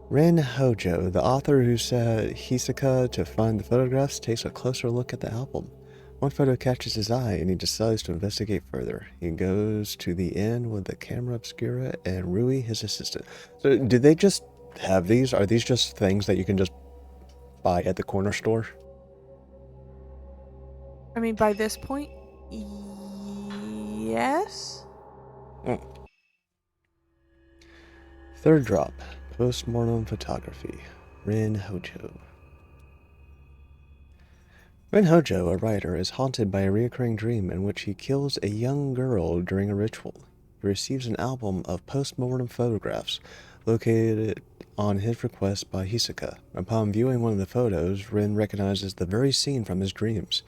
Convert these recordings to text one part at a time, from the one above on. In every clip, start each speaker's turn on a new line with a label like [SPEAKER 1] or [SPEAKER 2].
[SPEAKER 1] Rin Hojo, the author who set Hisaka to find the photographs, takes a closer look at the album. One photo catches his eye and he decides to investigate further. He goes to the inn with the camera obscura and Rui, his assistant. So, do they just have these? Are these just things that you can just buy at the corner store?
[SPEAKER 2] I mean, by this point, yes.
[SPEAKER 1] Mm. Third drop, postmortem photography. Rin Hojo. Rin Hojo, a writer, is haunted by a recurring dream in which he kills a young girl during a ritual. He receives an album of post-mortem photographs located on his request by Hisaka. Upon viewing one of the photos, Rin recognizes the very scene from his dreams.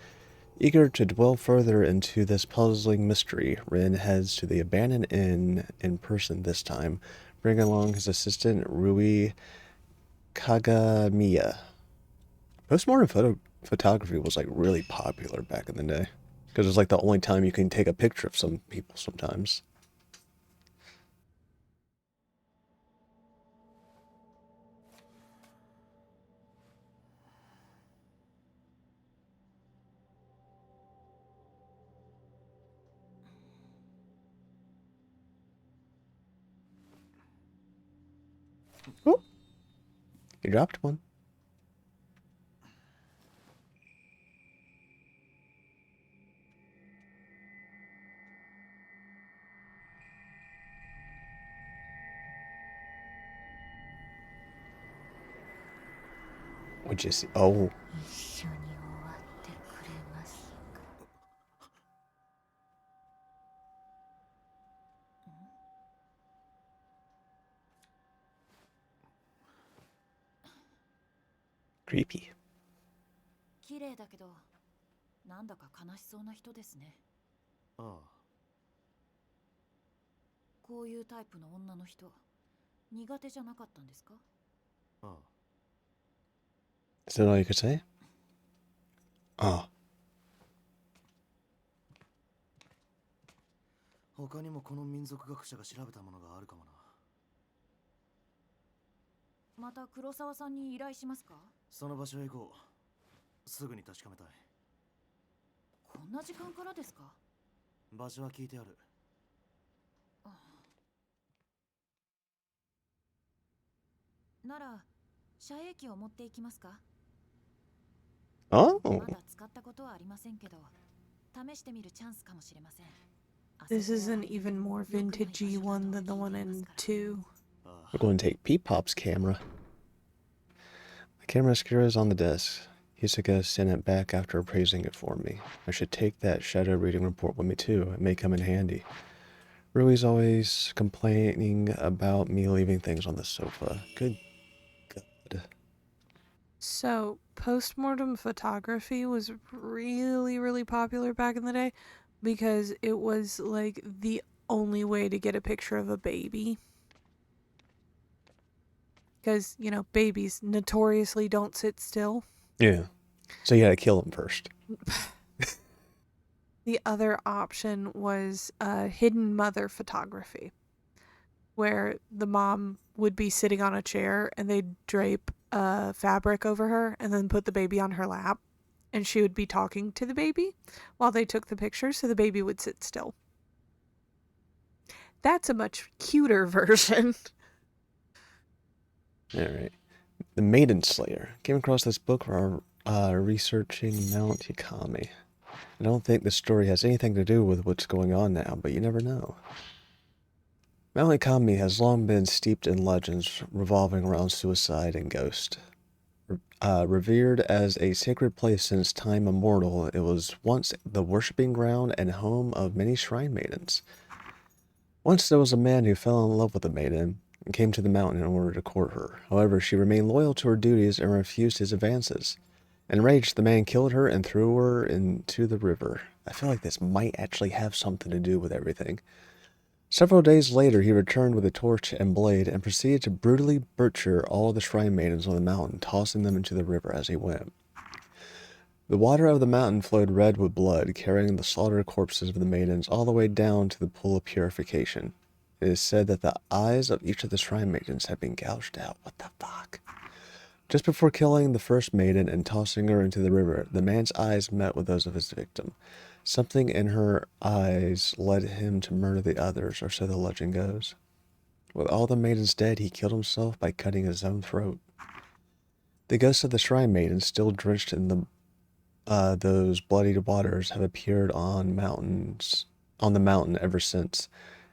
[SPEAKER 1] Eager to dwell further into this puzzling mystery, Rin heads to the abandoned inn in person this time, bringing along his assistant Rui Kagamiya. Postmortem photography was like really popular back in the day because it's like the only time you can take a picture of some people sometimes. Oh, you dropped one. What'd you see? Oh, creepy.
[SPEAKER 3] 綺麗だけど、なんだか悲しそうな人ですね。
[SPEAKER 4] ああ。
[SPEAKER 3] こういうタイプの女の人、苦手じゃなかったんですか？
[SPEAKER 4] ああ。
[SPEAKER 1] Is that all you could say? Oh,
[SPEAKER 4] 他にもこの民族学者が調べたものがあるかもな。
[SPEAKER 3] また黒沢さんに依頼しますか？
[SPEAKER 4] その場所へ行こう。すぐに確かめたい。
[SPEAKER 3] こんな時間からですか？
[SPEAKER 4] 場所は聞いてある。
[SPEAKER 3] なら、遮影機を持っていきますか？
[SPEAKER 1] oh,
[SPEAKER 3] まだ使ったことはありませんけど、試してみるチャンスかもしれません。
[SPEAKER 2] This is an even more vintagey one than the one in 2.
[SPEAKER 1] we're going to take Pete Pop's camera. The camera obscura is on the desk. Hisaka sent it back after appraising it for me. I should take that shadow reading report with me too. It may come in handy. Rui's always complaining about me leaving things on the sofa. Good God.
[SPEAKER 2] So, postmortem photography was really, really popular back in the day because it was like the only way to get a picture of a baby. Because, you know, babies notoriously don't sit still.
[SPEAKER 1] Yeah. So you had to kill him first.
[SPEAKER 2] The other option was hidden mother photography, where the mom would be sitting on a chair and they'd drape fabric over her and then put the baby on her lap, and she would be talking to the baby while they took the picture so the baby would sit still. That's a much cuter version.
[SPEAKER 1] All right. The Maiden Slayer. Came across this book while researching Mount Yakami. I don't think the story has anything to do with what's going on now, but you never know. Mount Yakami has long been steeped in legends revolving around suicide and ghosts. Revered as a sacred place since time immemorial, it was once the worshipping ground and home of many shrine maidens. Once there was a man who fell in love with a maiden and came to the mountain in order to court her. However, she remained loyal to her duties and refused his advances. Enraged, the man killed her and threw her into the river. I feel like this might actually have something to do with everything. Several days later, he returned with a torch and blade and proceeded to brutally butcher all the shrine maidens on the mountain, tossing them into the river as he went. The water of the mountain flowed red with blood, carrying the slaughtered corpses of the maidens all the way down to the pool of purification. It is said that the eyes of each of the shrine maidens had been gouged out. What the fuck? Just before killing the first maiden and tossing her into the river, the man's eyes met with those of his victim. Something in her eyes led him to murder the others, or so the legend goes. With all the maidens dead, he killed himself by cutting his own throat. The ghosts of the shrine maidens, still drenched in those bloodied waters, have appeared on the mountain ever since.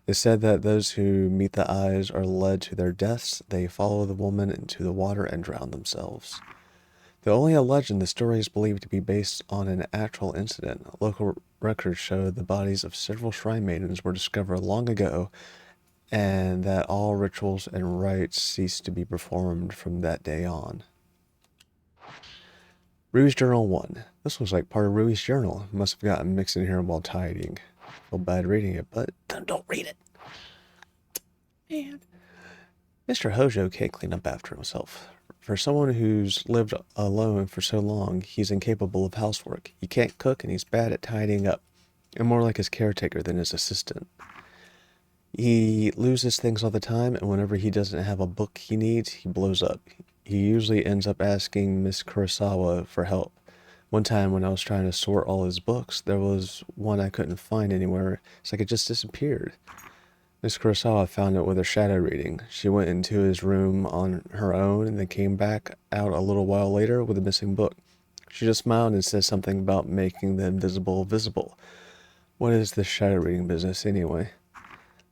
[SPEAKER 1] It's said that those who meet the eyes are led to their deaths. They follow the woman into the water and drown themselves. Though only a legend, the story is believed to be based on an actual incident. Local records show the bodies of several shrine maidens were discovered long ago, and that all rituals and rites ceased to be performed from that day on. Rui's Journal 1. This was like part of Rui's journal. Must have gotten mixed in here while tidying. Feel bad reading it, but don't read it. Man. Mr. Hojo can't clean up after himself. For someone who's lived alone for so long, he's incapable of housework. He can't cook and he's bad at tidying up, and more like his caretaker than his assistant. He loses things all the time, and whenever he doesn't have a book he needs, he blows up. He usually ends up asking Miss Kurosawa for help. One time when I was trying to sort all his books, there was one I couldn't find anywhere. It's like it just disappeared. Miss Kurosawa found it with her shadow reading. She went into his room on her own and then came back out a little while later with a missing book. She just smiled and said something about making the invisible visible. What is this shadow reading business anyway?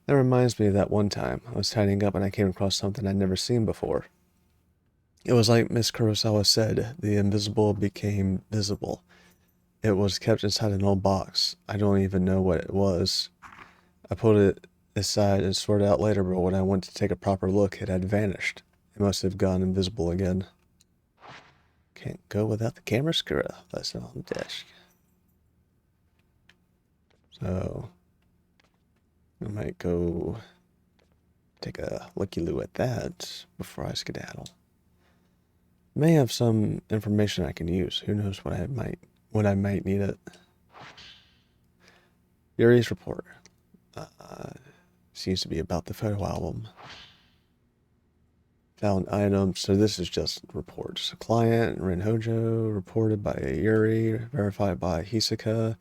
[SPEAKER 1] That reminds me of that one time. I was tidying up and I came across something I'd never seen before. It was like Miss Kurosawa said, the invisible became visible. It was kept inside an old box. I don't even know what it was. I pulled it aside and sorted out later, but when I went to take a proper look, it had vanished. It must have gone invisible again. Can't go without the camera screw lesson on the desk. So, I might go take a looky-loo at that before I skedaddle. May have some information I can use. Who knows when I might need it. Yuri's report. Seems to be about the photo album. Found items. So this is just reports. Client Rin Hojo, reported by Yuri, verified by Hisaka.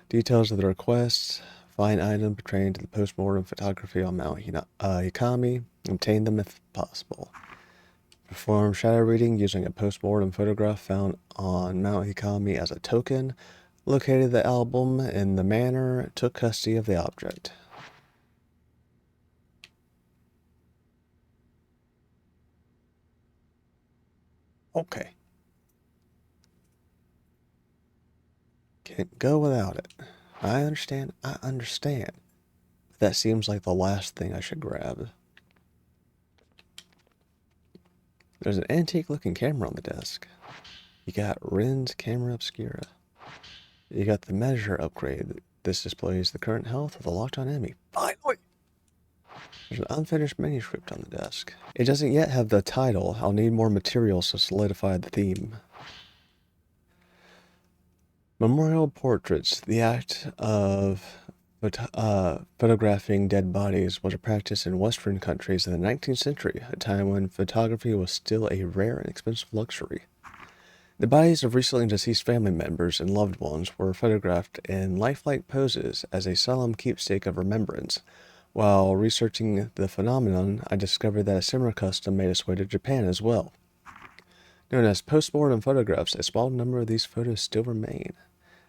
[SPEAKER 1] Details of the requests. Find item pertaining to the post-mortem photography on Mount Hikami. Obtain them if possible. Perform shadow reading using a post-mortem photograph found on Mount Hikami as a token. Located the album in the manor. Took custody of the object. Okay. Can't go without it. I understand. But that seems like the last thing I should grab. There's an antique-looking camera on the desk. You got Rin's camera obscura. You got the measure upgrade. This displays the current health of the locked-on enemy. Finally! There's an unfinished manuscript on the desk. It doesn't yet have the title. I'll need more materials to solidify the theme. Memorial portraits. The act of photographing dead bodies was a practice in Western countries in the 19th century, a time when photography was still a rare and expensive luxury. The bodies of recently deceased family members and loved ones were photographed in lifelike poses as a solemn keepsake of remembrance. While researching the phenomenon, I discovered that a similar custom made its way to Japan as well. Known as post-mortem photographs, a small number of these photos still remain.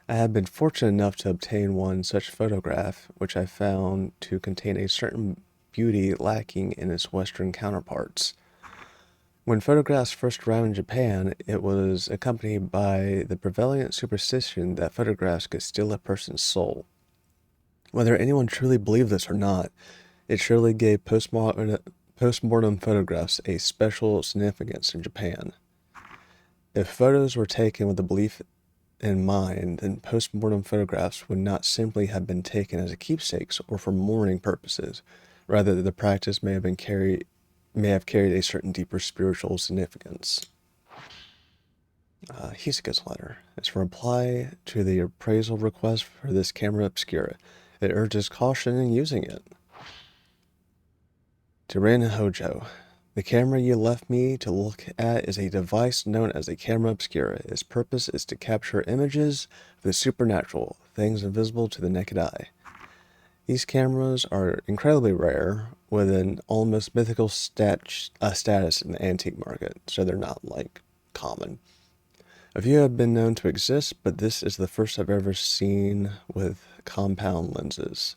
[SPEAKER 1] I have been fortunate enough to obtain one such photograph, which I found to contain a certain beauty lacking in its Western counterparts. When photographs first arrived in Japan, it was accompanied by the prevalent superstition that photographs could steal a person's soul. Whether anyone truly believed this or not, it surely gave post-mortem photographs a special significance in Japan. If photos were taken with the belief in mind, then post-mortem photographs would not simply have been taken as keepsakes or for mourning purposes. Rather, the practice may have carried a certain deeper spiritual significance. Hisaka's letter. It's a reply to the appraisal request for this camera obscura. It urges caution in using it. To Rin Hojo. The camera you left me to look at is a device known as a camera obscura. Its purpose is to capture images of the supernatural, things invisible to the naked eye. These cameras are incredibly rare, with an almost mythical status in the antique market, so they're not, like, common. A few have been known to exist, but this is the first I've ever seen with compound lenses.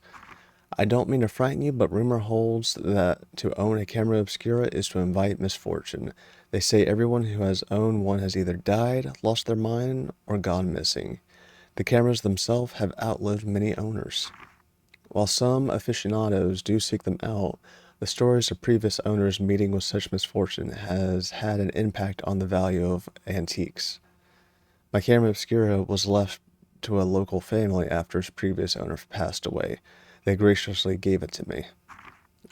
[SPEAKER 1] I don't mean to frighten you, but rumor holds that to own a camera obscura is to invite misfortune. They say everyone who has owned one has either died, lost their mind, or gone missing. The cameras themselves have outlived many owners. While some aficionados do seek them out, the stories of previous owners meeting with such misfortune has had an impact on the value of antiques. My camera obscura was left to a local family after its previous owner passed away. They graciously gave it to me.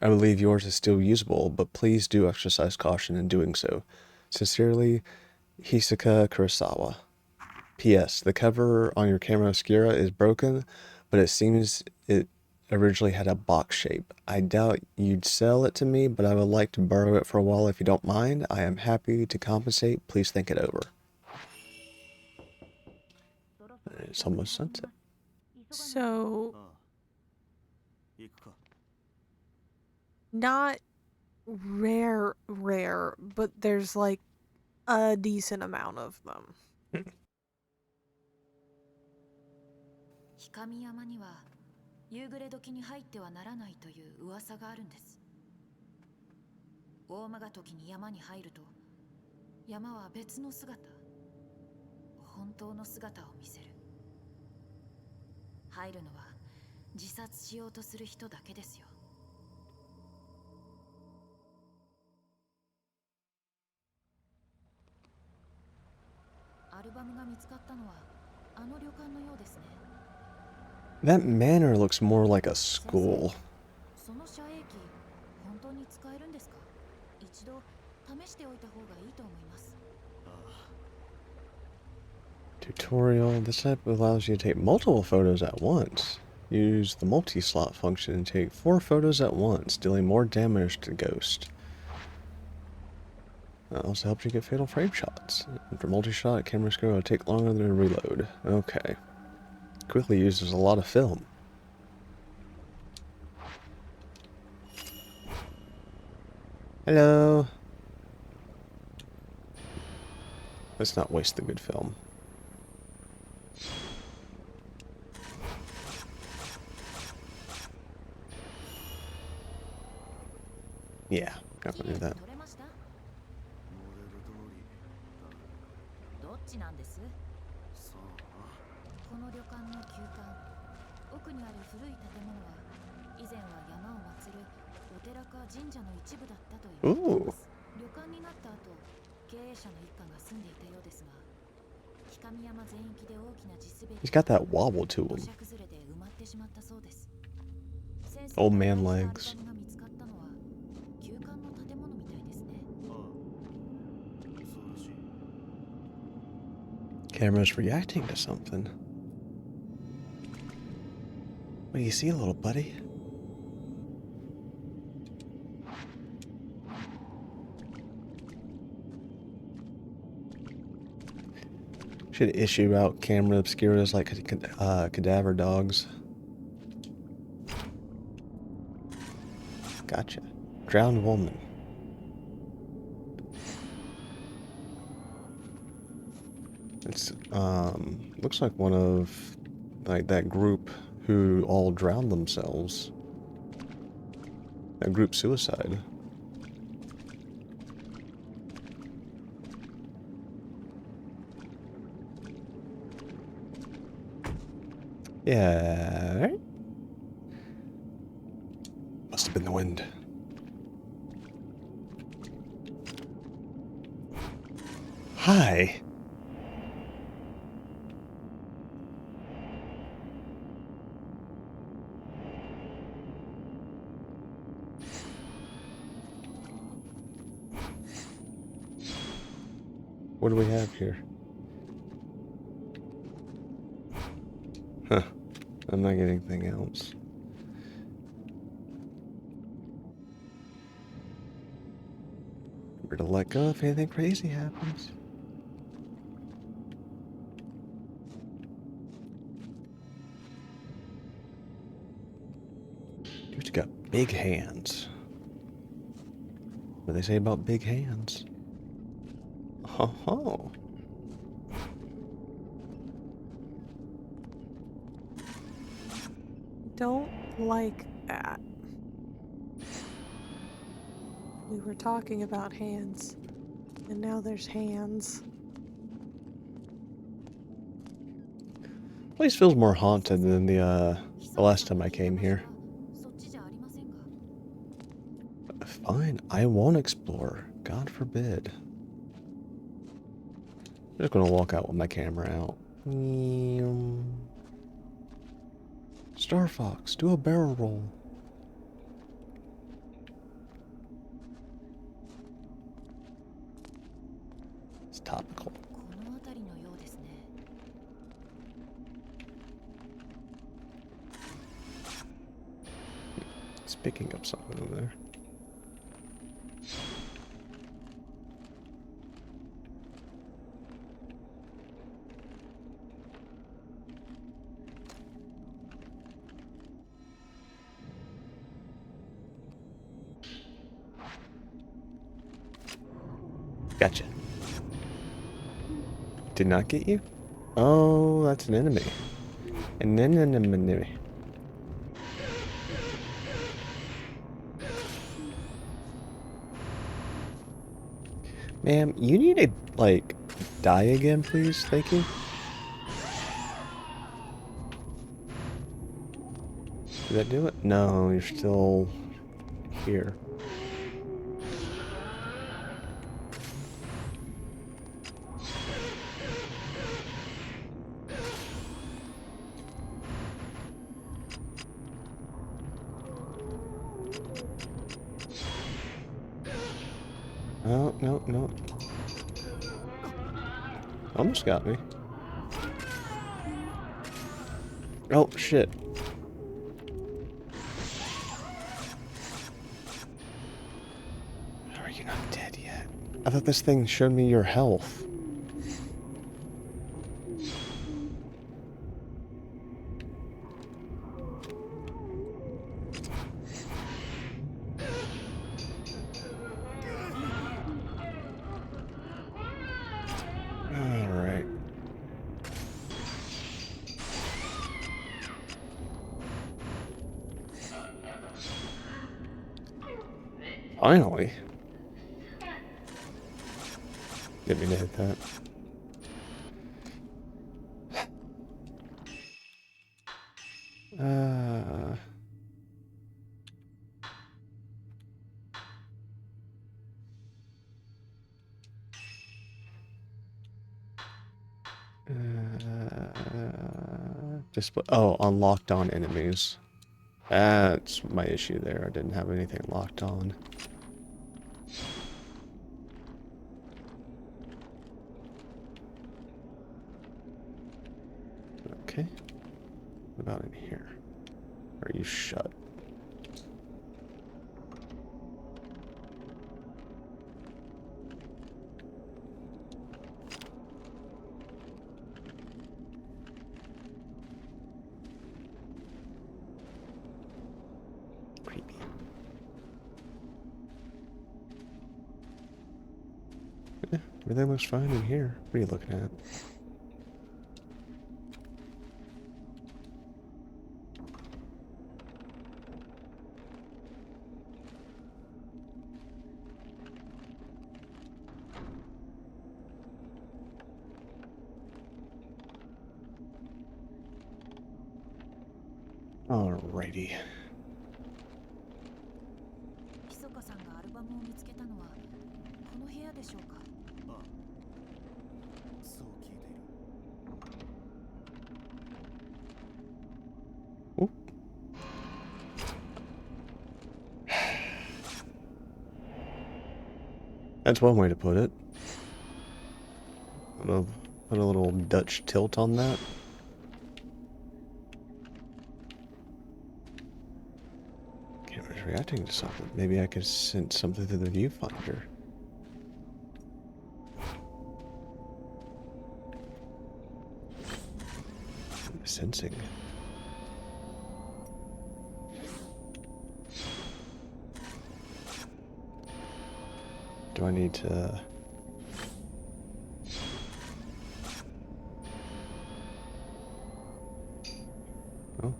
[SPEAKER 1] I believe yours is still usable, but please do exercise caution in doing so. Sincerely, Hisaka Kurosawa. P.S. The cover on your camera obscura is broken, but it seems it originally had a box shape. I doubt you'd sell it to me, but I would like to borrow it for a while if you don't mind. I am happy to compensate. Please think it over. It's almost sunset.
[SPEAKER 2] So,
[SPEAKER 4] ああ行くか
[SPEAKER 2] not rare, but there's like a decent amount of them.
[SPEAKER 3] 氷上山には夕暮れ時に入ってはならないという噂があるんです。大間が時に山に入ると山は別の姿、本当の姿を見せる。入るのは自殺しようとする人だけですよ。アルバムが見つかったのはあの旅館のようですね。
[SPEAKER 1] That manor looks more like a school.
[SPEAKER 3] その遮影機本当に使えるんですか？一度試しておいた方がいいと思います。
[SPEAKER 1] Tutorial. This app allows you to take multiple photos at once. Use the multi-slot function and take 4 photos at once, dealing more damage to Ghost. Also helps you get fatal frame shots. After multi-shot, cameras go take longer than a reload. Okay. Quickly uses a lot of film. Hello. Let's not waste the good film. Yeah, not gonna do that.
[SPEAKER 3] 撮れました？
[SPEAKER 4] モデル通りだ。
[SPEAKER 3] どっちなんです？
[SPEAKER 4] さあ
[SPEAKER 3] この旅館の旧館、奥にある古い建物は以前は山を祀るお寺か神社の一部だったと言われています。旅館になった後、経営者の一家が住んでいたようですが、氷上山全域で大きな地滑り
[SPEAKER 1] He's got that wobble to
[SPEAKER 3] 土
[SPEAKER 1] him.
[SPEAKER 3] 砂崩れで埋まってしまったそうです。
[SPEAKER 1] Old man legs.
[SPEAKER 3] アルバムが見つかったのは旧館の建物みたいですね。
[SPEAKER 4] ああそうらしい
[SPEAKER 1] Camera's reacting to something. What do you see, little buddy? Should issue out camera obscuras like cadaver dogs. Gotcha. Drowned woman. It's looks like one of like that group who all drowned themselves. That group suicide. Yeah. Right? Must have been the wind. Hi. What do we have here? Huh. I'm not getting anything else. We're to let go if anything crazy happens. Dude's got big hands. What do they say about big hands? Oh.
[SPEAKER 2] Don't like that. We were talking about hands, and now there's hands.
[SPEAKER 1] Place feels more haunted than the last time I came here.
[SPEAKER 3] そっちじゃありませんか？
[SPEAKER 1] Fine, I won't explore. God forbid. I'm just gonna walk out with my camera out. Star Fox, do a barrel roll. It's topical.
[SPEAKER 3] この辺りのようですね。
[SPEAKER 1] It's picking up something over there. Gotcha. Did not get you? Oh, that's an enemy. An enemy. Ma'am, you need to, like, die again, please? Thank you. Did that do it? No, you're still here. Oh, no. Almost got me. Oh, shit. How are you not dead yet? I thought this thing showed me your health. Alright. Finally. Didn't mean to hit that. Display. Oh, on locked on enemies. That's my issue there. I didn't have anything locked on. Okay. What about in here? Are you shut? Creepy. Everything looks fine in here. What are you looking at? Alrighty.
[SPEAKER 3] 密かさんがアルバムを見つけたのはこの部屋でしょうか？
[SPEAKER 4] ああ、そう聞いている。
[SPEAKER 1] Oh. That's one way to put it. I'm gonna put a little Dutch tilt on that. Camera's reacting to something. Maybe I could sense something through the viewfinder. Sensing. Do I need to... Oh.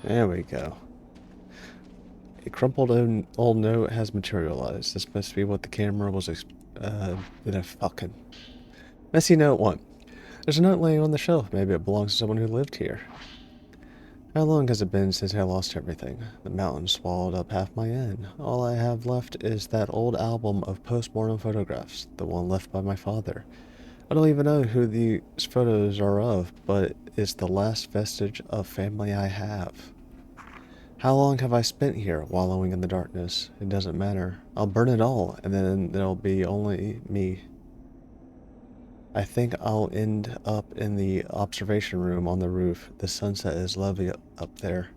[SPEAKER 1] There we go. A crumpled old note has materialized. This must be what the camera was fucking... Messy note 1. There's a note laying on the shelf. Maybe it belongs to someone who lived here. How long has it been since I lost everything? The mountain swallowed up half my inn. All I have left is that old album of postmortem photographs, the one left by my father. I don't even know who these photos are of, but it's the last vestige of family I have. How long have I spent here, wallowing in the darkness? It doesn't matter. I'll burn it all, and then there'll be only me. I think I'll end up in the observation room on the roof. The sunset is lovely up there.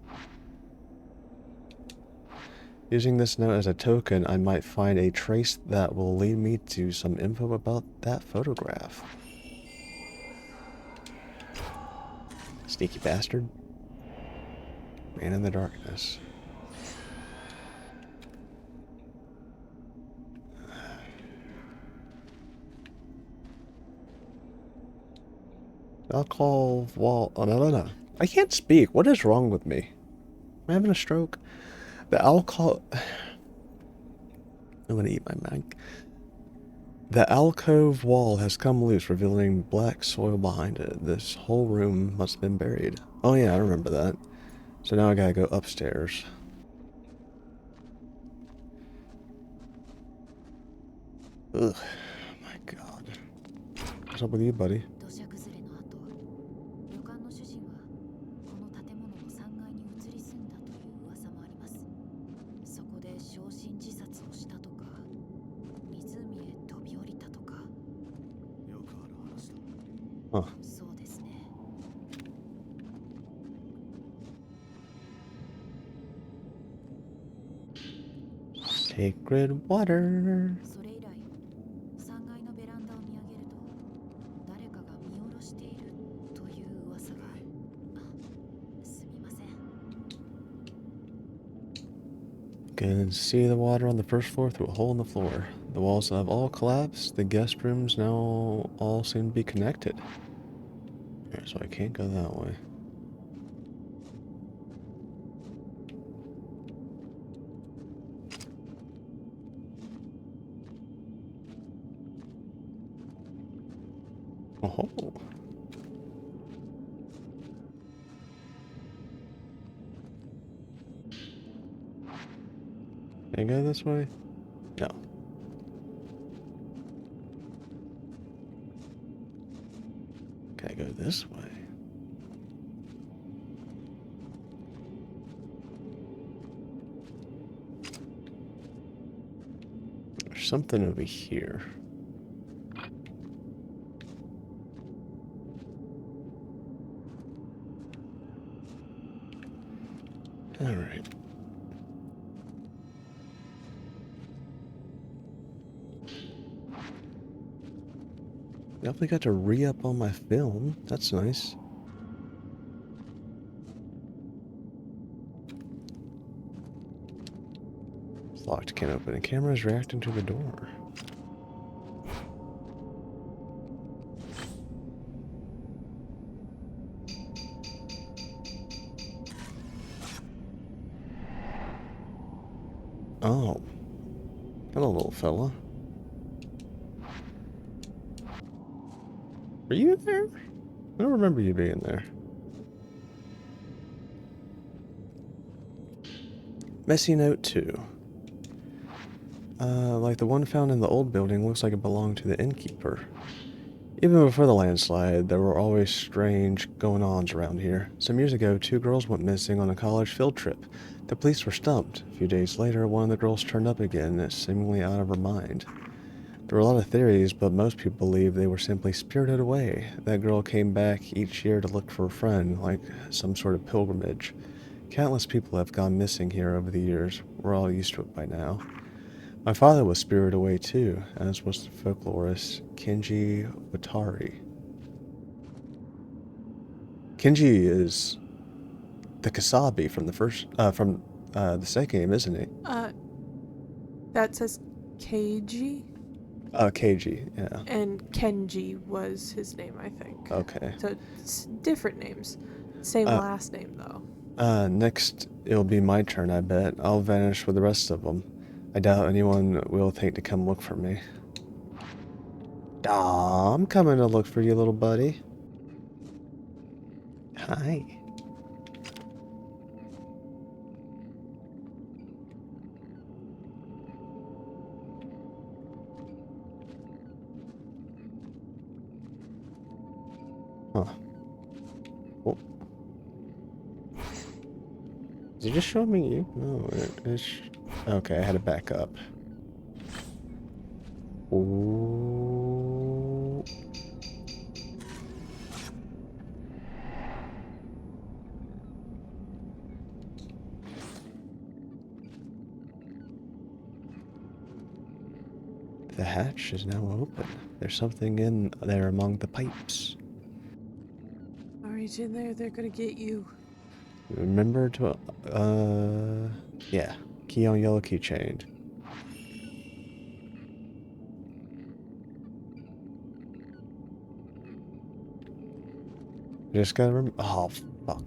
[SPEAKER 1] Using this note as a token, I might find a trace that will lead me to some info about that photograph. Sneaky bastard. Man in the darkness. Alcohol wall. Oh, no. I can't speak. What is wrong with me? Am I having a stroke? The alcohol. I'm gonna eat my mic. The alcove wall has come loose, revealing black soil behind it. This whole room must have been buried. Oh yeah, I remember that. So now I gotta go upstairs. Ugh. Oh my god. What's up with you, buddy?
[SPEAKER 3] 土砂崩れの後、旅館の主人はこの建物の3階に移り住んだという噂もあります。そこで焼身自殺をしたとか、湖へ飛び降りたとか。
[SPEAKER 4] よくある話だ。
[SPEAKER 3] そうですね。
[SPEAKER 1] Sacred water.
[SPEAKER 3] それ以来、3階のベランダを見上げると、誰かが見下ろしているという噂が。すみません。
[SPEAKER 1] Can see the water on the first floor through a hole in the floor. The walls have all collapsed. The guest rooms now all seem to be connected. Alright, so I can't go that way. Oh. Can I go this way? No. Can I go this way? There's something over here. All right. Definitely got to re-up on my film. That's nice. It's locked. Can't open. The camera is reacting to the door. Oh. Hello, little fella. Were you there? I don't remember you being there. Messy note 2. Like the one found in the old building, looks like it belonged to the innkeeper. Even before the landslide, there were always strange going-ons around here. Some years ago, 2 girls went missing on a college field trip. The police were stumped. A few days later, one of the girls turned up again, seemingly out of her mind. There were a lot of theories, but most people believe they were simply spirited away. That girl came back each year to look for a friend, like some sort of pilgrimage. Countless people have gone missing here over the years. We're all used to it by now. My father was spirited away too, as was the folklorist Kenji Watari. Kenji is the Kasabi from the second game, isn't he?
[SPEAKER 2] That says Keiji,
[SPEAKER 1] Keiji, yeah.
[SPEAKER 2] and Kenji was his name, I think.
[SPEAKER 1] Okay.
[SPEAKER 2] So it's different names. Same last name, though.
[SPEAKER 1] Next, it'll be my turn, I bet. I'll vanish with the rest of them. I doubt anyone will think to come look for me. Aw, I'm coming to look for you, little buddy. Hi. Huh. Oh. Is he just showing me you? No, it's... Okay, I had to back up. Ooh. The hatch is now open. There's something in there among the pipes.
[SPEAKER 2] All right, in there, they're gonna get you.
[SPEAKER 1] Remember to, yeah. Key on yellow keychain. Just gotta remember. Oh, fuck.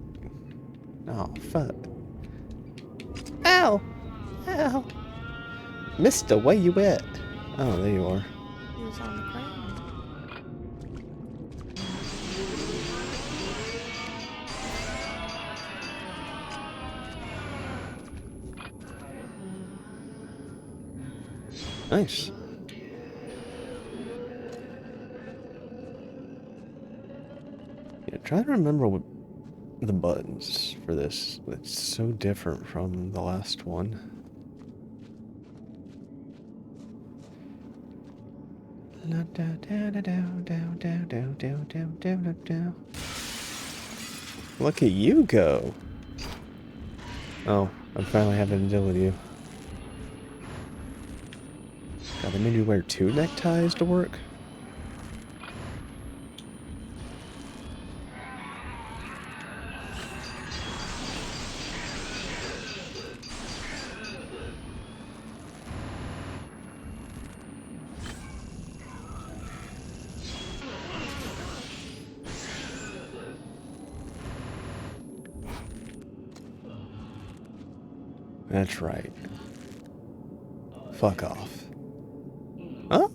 [SPEAKER 1] Oh, fuck. Ow! Ow! Mister, where you at? Oh, there you are.
[SPEAKER 2] He was on the ground.
[SPEAKER 1] Nice. Yeah, try to remember what the buttons for this. It's so different from the last one. Look at you go. Oh, I'm finally having to deal with you. God, they made you wear 2 neckties to work? That's right. Fuck off. Oh!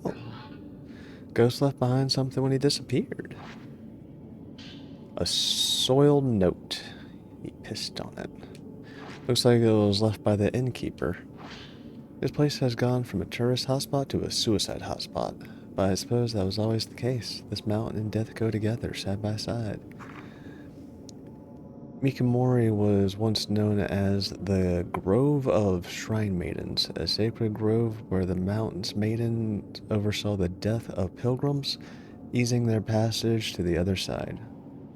[SPEAKER 1] Ghost left behind something when he disappeared. A soiled note. He pissed on it. Looks like it was left by the innkeeper. This place has gone from a tourist hotspot to a suicide hotspot. But I suppose that was always the case. This mountain and death go together, side by side. Mikamori was once known as the Grove of Shrine Maidens, a sacred grove where the mountain's maidens oversaw the death of pilgrims, easing their passage to the other side.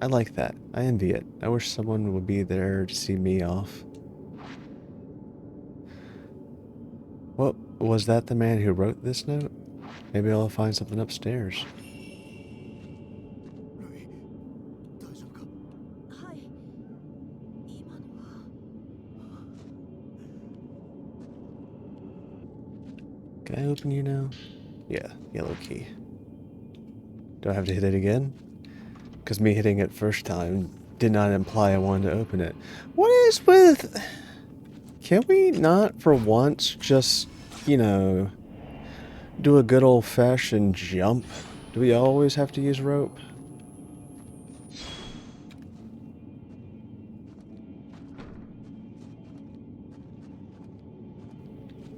[SPEAKER 1] I like that. I envy it. I wish someone would be there to see me off. What, was that the man who wrote this note? Maybe I'll find something upstairs.
[SPEAKER 4] ルイ大丈夫か？
[SPEAKER 3] はい。今のは
[SPEAKER 1] Can I open you now? Yeah, yellow key. Do I have to hit it again? Because me hitting it first time did not imply I wanted to open it. What is with... Can we not, for once, just, you know, do a good old-fashioned jump? Do we always have to use rope?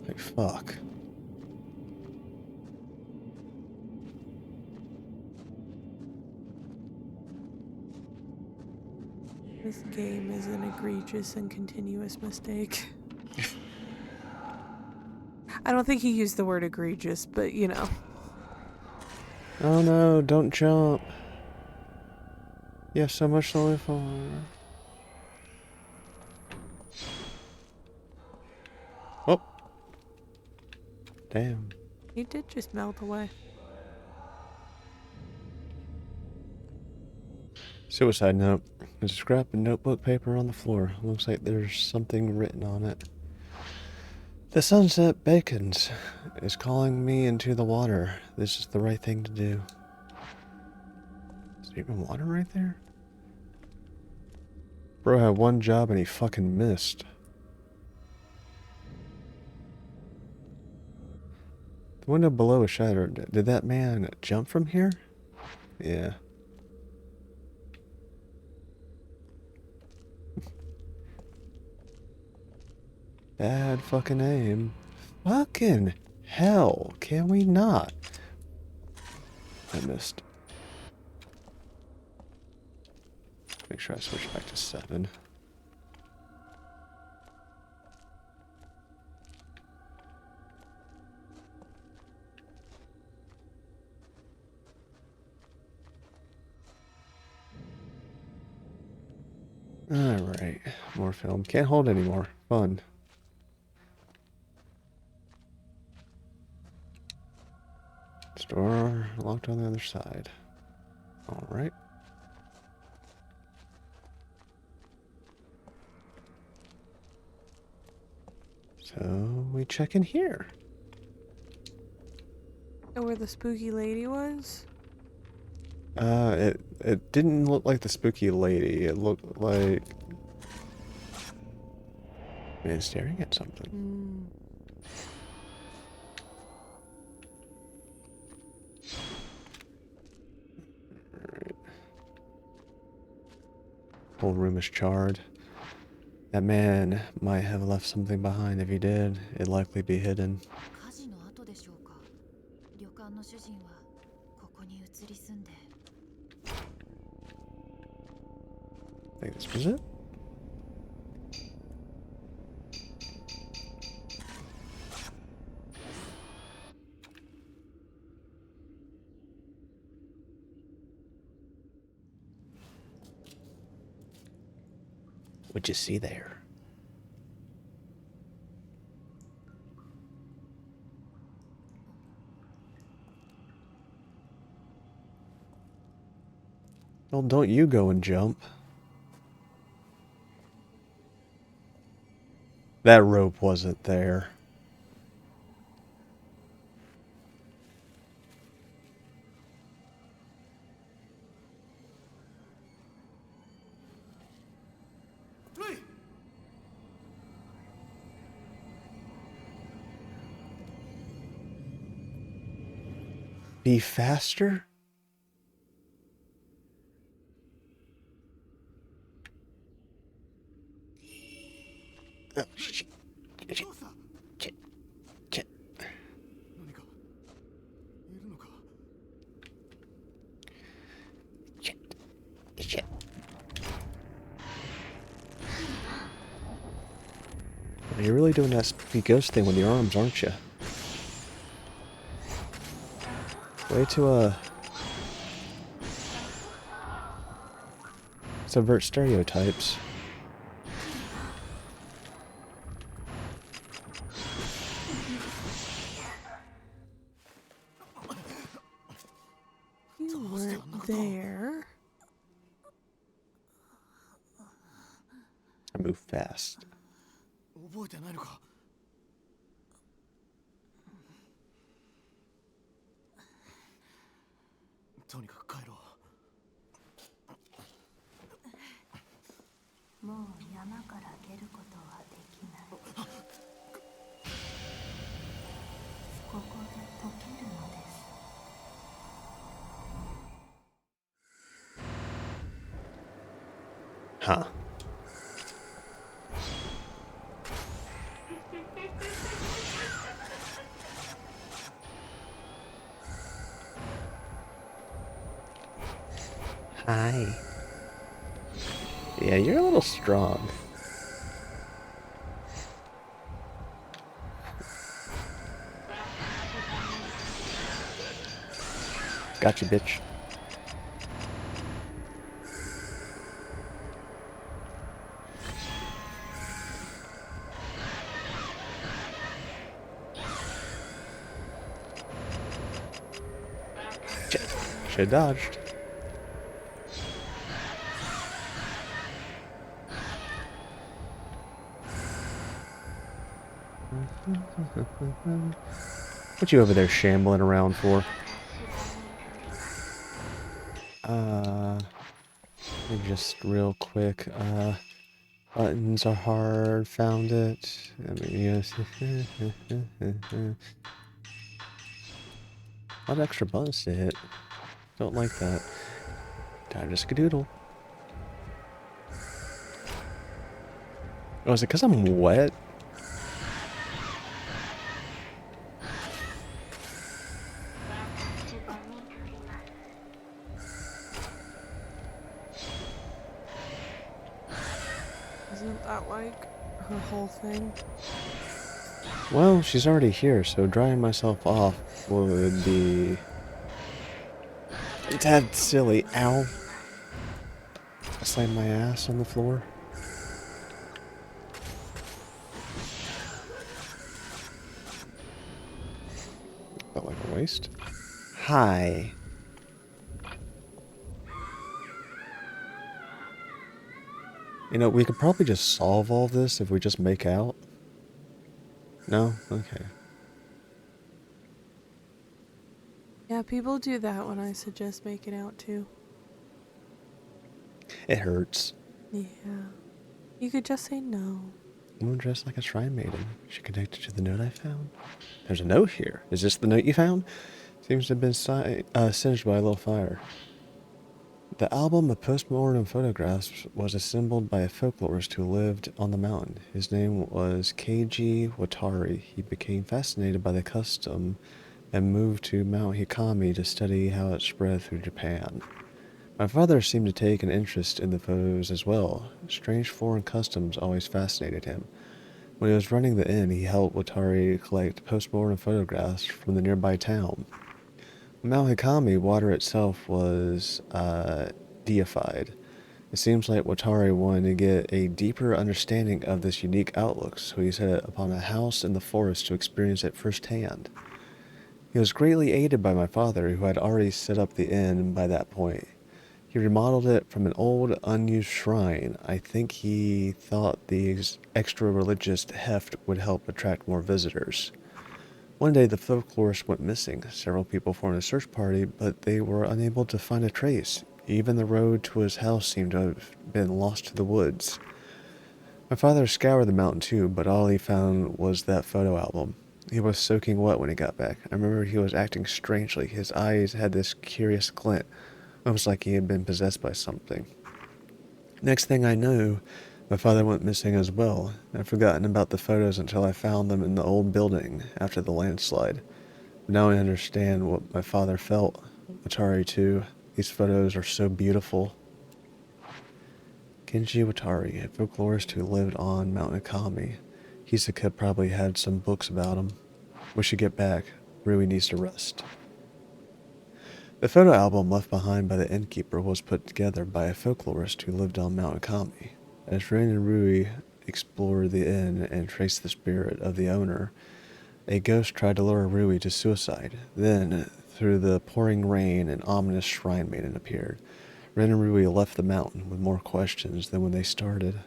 [SPEAKER 1] Like, fuck.
[SPEAKER 2] This game is an egregious and continuous mistake. I don't think he used the word egregious, but you know.
[SPEAKER 1] Oh no, don't jump. You have so much to live for. Oh. Damn.
[SPEAKER 2] He did just melt away.
[SPEAKER 1] Suicide note. There's a scrap of notebook paper on the floor. Looks like there's something written on it. The sunset beckons is calling me into the water. This is the right thing to do. Is there even water right there? Bro had one job and he fucking missed. The window below is shattered. Did that man jump from here? Yeah. Bad fucking aim. Fucking hell. Can we not? I missed. Make sure I switch back to 7. Alright. More film. Can't hold anymore. Fun. Door locked on the other side. Alright. So we check in here.
[SPEAKER 2] Know where the spooky lady was?
[SPEAKER 1] It didn't look like the spooky lady. It looked like man staring at something. Alright. Whole room is charred. That man might have left something behind. If he did, it'd likely be hidden.
[SPEAKER 3] 火事の後でしょうか。旅館の主人はここに移り住んで。
[SPEAKER 1] I think this was it. What'd you see there? Well, don't you go and jump. That rope wasn't there. Be faster? Oh, shit. Shit. Shit. Shit.
[SPEAKER 4] 何かいるのか
[SPEAKER 1] Shit. Shit. You're really doing that spooky ghost thing with your arms, aren't you? Way to, subvert stereotypes.
[SPEAKER 2] You weren't there.
[SPEAKER 1] I move fast.
[SPEAKER 4] 覚えてないのかとにかく帰ろう
[SPEAKER 3] もう山から出ることはできない。ここで溶けるのです。
[SPEAKER 1] Huh. Hi. Yeah, you're a little strong. Gotcha, bitch. Should have dodged. What you over there shambling around for? Let me just real quick, buttons are hard, found it. I mean, yes. A lot of extra buttons to hit. Don't like that. Time to skadoodle. Oh, is it because I'm wet?
[SPEAKER 2] Isn't that like her whole thing?
[SPEAKER 1] Well, she's already here, so drying myself off would be a tad silly. Ow. I slammed my ass on the floor. Felt like a waste. Hi. You know, we could probably just solve all this if we just make out. No? Okay.
[SPEAKER 2] Yeah, people do that when I suggest making out too.
[SPEAKER 1] It hurts.
[SPEAKER 2] Yeah. You could just say no.
[SPEAKER 1] I'm dressed like a shrine maiden. She connected to the note I found. There's a note here. Is this the note you found? Seems to have been singed by a little fire. The album of postmortem photographs was assembled by a folklorist who lived on the mountain. His name was Keiji Watari. He became fascinated by the custom and moved to Mount Hikami to study how it spread through Japan. My father seemed to take an interest in the photos as well. Strange foreign customs always fascinated him. When he was running the inn, he helped Watari collect postmortem photographs from the nearby town. Mount Hikami, water itself was deified. It seems like Watari wanted to get a deeper understanding of this unique outlook, so he set upon a house in the forest to experience it firsthand. He was greatly aided by my father, who had already set up the inn by that point. He remodeled it from an old, unused shrine. I think he thought the extra religious heft would help attract more visitors. One day, the folklorist went missing. Several people formed a search party, but they were unable to find a trace. Even the road to his house seemed to have been lost to the woods. My father scoured the mountain too, but all he found was that photo album. He was soaking wet when he got back. I remember he was acting strangely. His eyes had this curious glint, almost like he had been possessed by something. Next thing I knew, my father went missing as well. I'd forgotten about the photos until I found them in the old building after the landslide. But now I understand what my father felt. Watari too. These photos are so beautiful. Kenji Watari, a folklorist who lived on Mount Ikami. Hisaka probably had some books about him. We should get back. Rui needs to rest. The photo album left behind by the innkeeper was put together by a folklorist who lived on Mount Ikami. As Rin and Rui explored the inn and traced the spirit of the owner, a ghost tried to lure Rui to suicide. Then, through the pouring rain, an ominous shrine maiden appeared. Rin and Rui left the mountain with more questions than when they started.